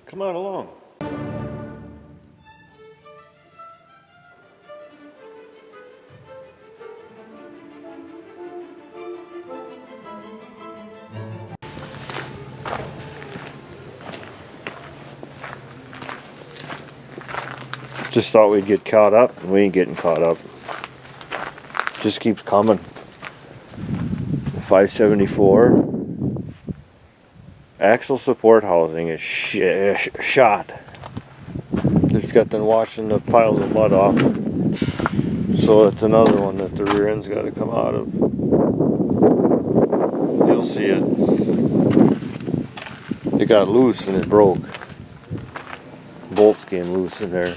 Come on along. Just thought we'd get caught up, and we ain't getting caught up. Just keeps coming. 574. Axle support housing is shot. Just got done washing the piles of mud off. So it's another one that the rear end's got to come out of. You'll see it. It got loose and it broke. Bolts came loose in there.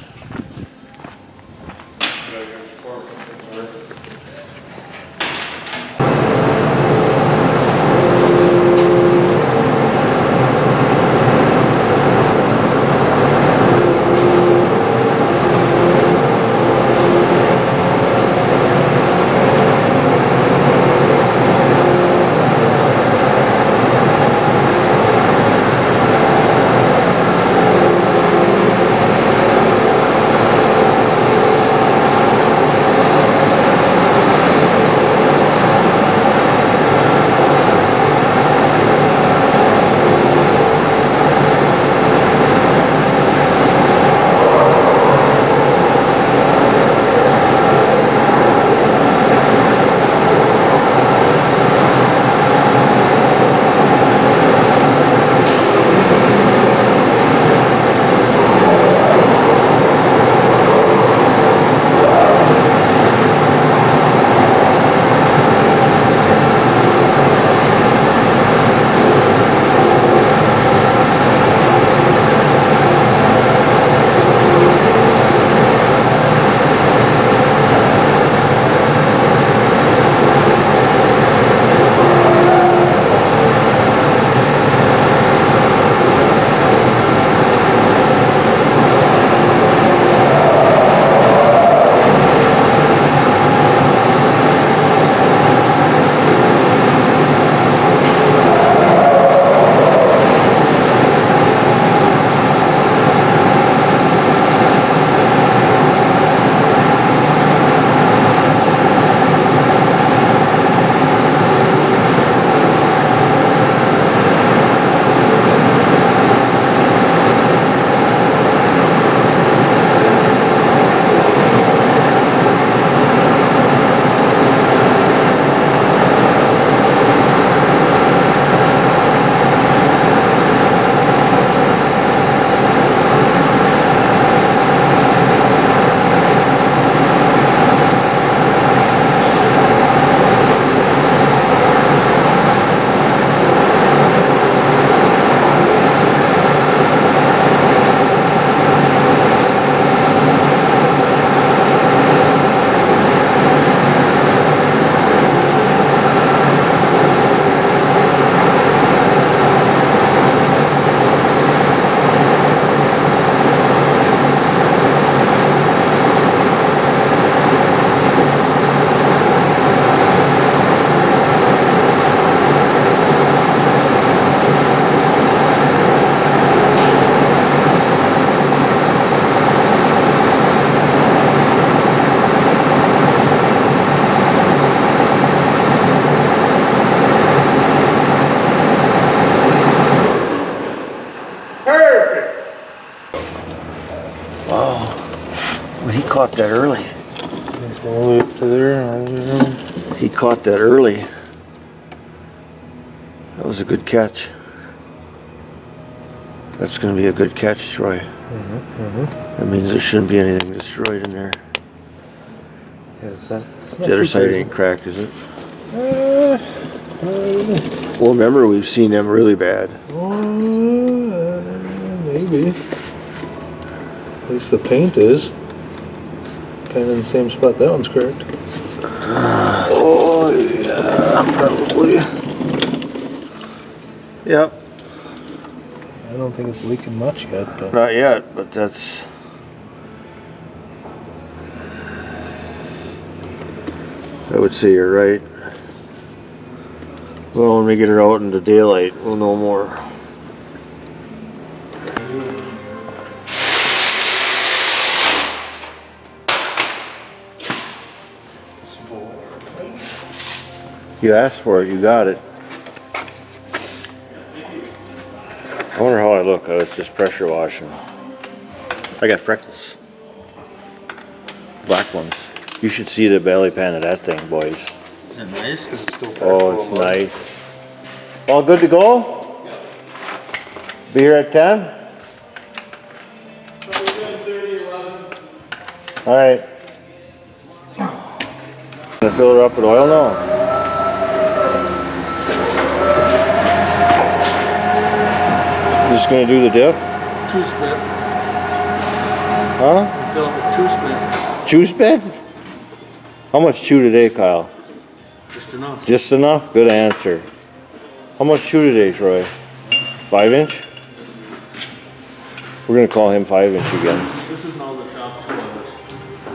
He caught that early. It's all the way up to there and all the way around. He caught that early. That was a good catch. That's going to be a good catch, Troy. That means there shouldn't be anything destroyed in there. Yeah, it's not The other side ain't cracked, is it? Maybe. Well, remember, we've seen them really bad. Maybe. At least the paint is. Kind of in the same spot that one's cracked. Oh, yeah, probably. Yep. I don't think it's leaking much yet, but Not yet, but that's... I would say you're right. Well, when we get her out into daylight, we'll know more. You asked for it, you got it. I wonder how I look. Oh, it's just pressure washing. I got freckles. Black ones. You should see the belly pan of that thing, boys. Is it nice? Is it still Oh, it's nice. All good to go? Be here at 10? Alright. Gonna fill her up with oil now? Just gonna do the diff? True spit. Huh? We fill it with true spit. Chew spit? How much chew today, Kyle? Just enough. Just enough? Good answer. How much chew today, Troy? 5 inch? We're gonna call him 5 inch again. This is now the shop show on this.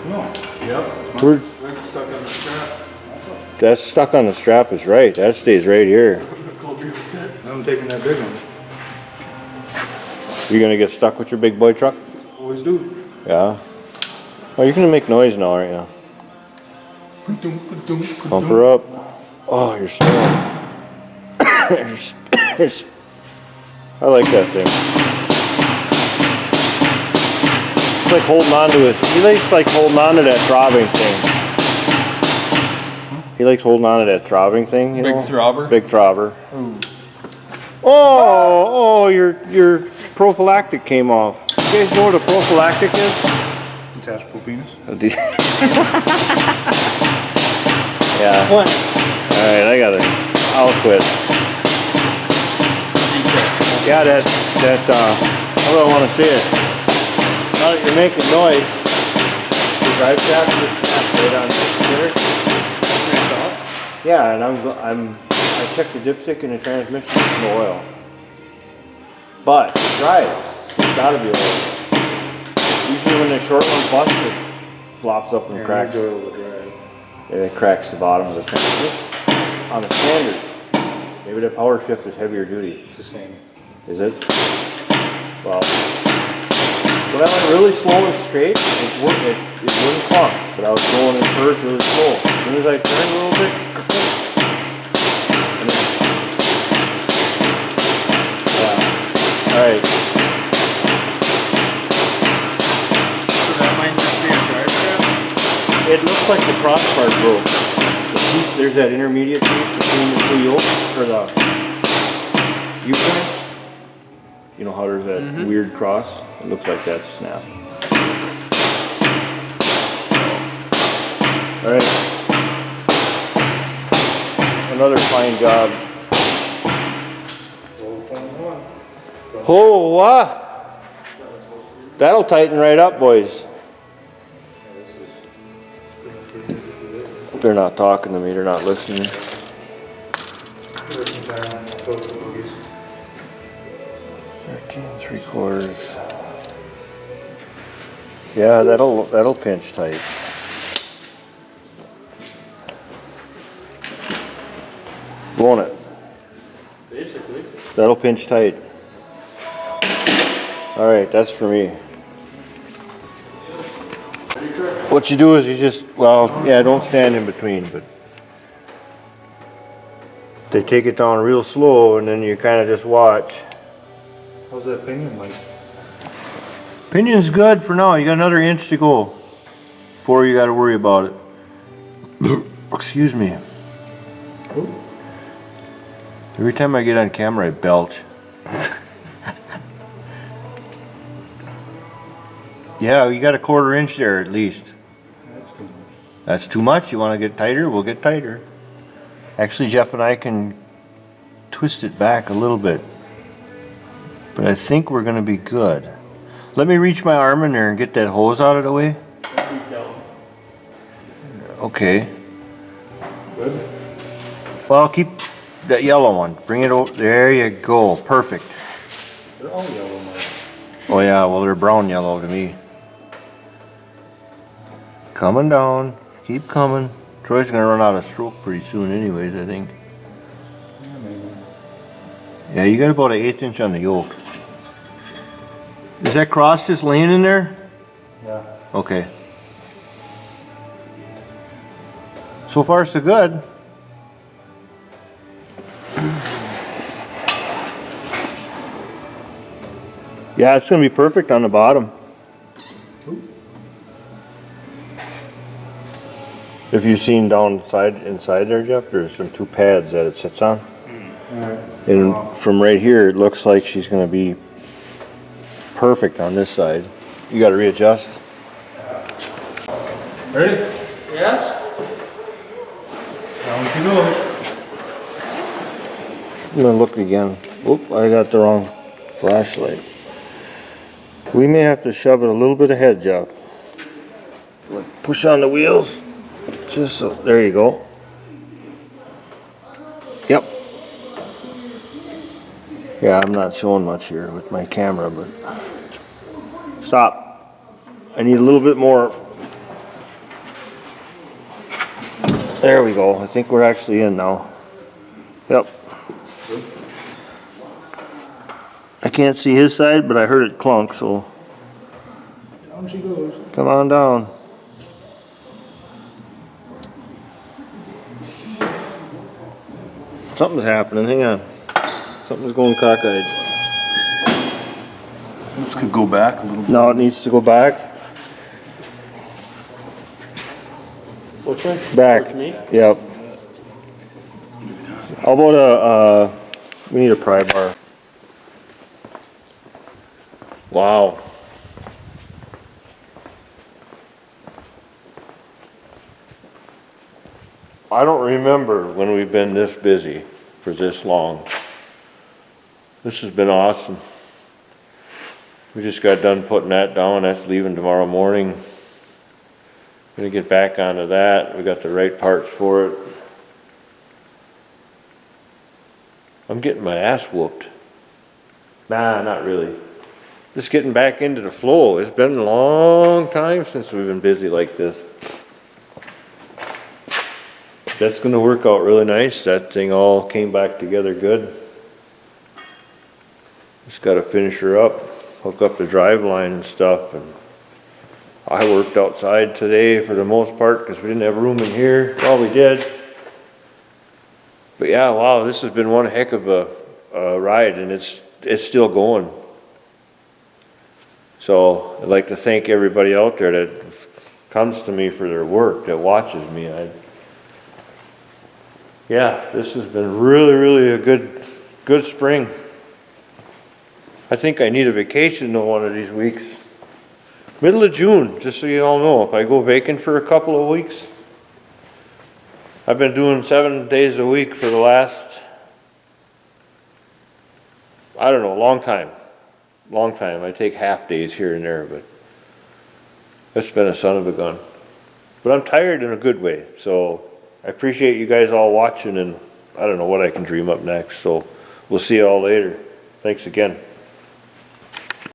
No. Yep. We're, That's stuck on the strap. that's stuck on the strap is right. That stays right here. Cold beer fit. I'm taking that big one. You're gonna get stuck with your big boy truck? Always do. Yeah. Oh, you're gonna make noise now, aren't you? Pump her up. Oh, you're slow. I like that thing. It's like holding on to it. He likes like holding on to that throbbing thing. He likes holding on to that throbbing thing, you Big know? throbber? Big throbber. Oh, your prophylactic came off. You guys know what a prophylactic is? Detachable penis. Yeah. What? Alright, I'll quit. Yeah, how do I want to say it? Now that you're making noise, the drive shaft just snapped right on the computer. Yeah, and I checked the dipstick and the transmission, there's no oil. But it drives, it's gotta be oil. Usually when the short one busts, it flops up and cracks. Oil will drive. And it cracks the bottom of the transmission. On the standard, maybe the power shift is heavier duty. It's the same. Is it? Well, when I went really slow and straight, it wouldn't pump, but I was going in first really slow. As soon as I turned a little bit, and then, yeah. All right. So that might just be a drive strap? It looks like the crossbar broke. The piece, there's that intermediate piece between the two yokes, or the U-joints. You know how there's that weird cross? It looks like that's snapped. Alright. Another fine job. Oh, what? That'll tighten right up, boys. They're not talking to me, they're not listening. 13 3/4. Yeah, that'll pinch tight. Won't it? Basically. That'll pinch tight. Alright, that's for me. What you do is you just, well, yeah, don't stand in between, but they take it down real slow and then you kind of just watch. How's that pinion like? Pinion's good for now. You got another inch to go before you got to worry about it. Excuse me. Every time I get on camera, I belch. Yeah, you got a 1/4 inch there at least. That's too much. You want to get tighter? We'll get tighter. Actually, Jeff and I can twist it back a little bit. But I think we're going to be good. Let me reach my arm in there and get that hose out of the way. Okay. Good. Well, keep that yellow one. Bring it over. There you go. Perfect. They're all yellow, Mike. Oh yeah, well they're brown yellow to me. Coming down. Keep coming. Troy's gonna run out of stroke pretty soon anyways, I think. Yeah, maybe. Yeah, you got about an 1/8 inch on the yoke. Is that cross just laying in there? Yeah. Okay. So far, so good. Yeah, it's gonna be perfect on the bottom. If you've seen inside there, Jeff, there's some two pads that it sits on. And from right here, it looks like she's gonna be perfect on this side. You gotta readjust. Ready? Yes? Down she goes. I'm gonna look again. Oop, I got the wrong flashlight. We may have to shove it a little bit ahead, Jeff. Push on the wheels. Just so, there you go. Yep. Yeah, I'm not showing much here with my camera, but stop. I need a little bit more. There we go. I think we're actually in now. Yep. I can't see his side, but I heard it clunk, so Down she goes. come on down. Something's happening, hang on. Something's going cockeyed. This could go back a little bit. No, it needs to go back. Which way? Back. Towards me? Yep. How about we need a pry bar. Wow. I don't remember when we've been this busy for this long. This has been awesome. We just got done putting that down. That's leaving tomorrow morning. Gonna get back onto that. We got the right parts for it. I'm getting my ass whooped. Nah, not really. Just getting back into the flow. It's been a long time since we've been busy like this. That's gonna work out really nice. That thing all came back together good. Just gotta finish her up, hook up the drive line and stuff. And I worked outside today for the most part because we didn't have room in here. Well, we did. But yeah, wow, this has been one heck of a ride, and it's still going. So I'd like to thank everybody out there that comes to me for their work, that watches me. Yeah, this has been really a good spring. I think I need a vacation though one of these weeks. Middle of June, just so you all know, if I go vacant for a couple of weeks. I've been doing 7 days a week for the last, I don't know, long time. I take half days here and there, but it's been a son of a gun. But I'm tired in a good way, so I appreciate you guys all watching, and I don't know what I can dream up next, so we'll see you all later. Thanks again.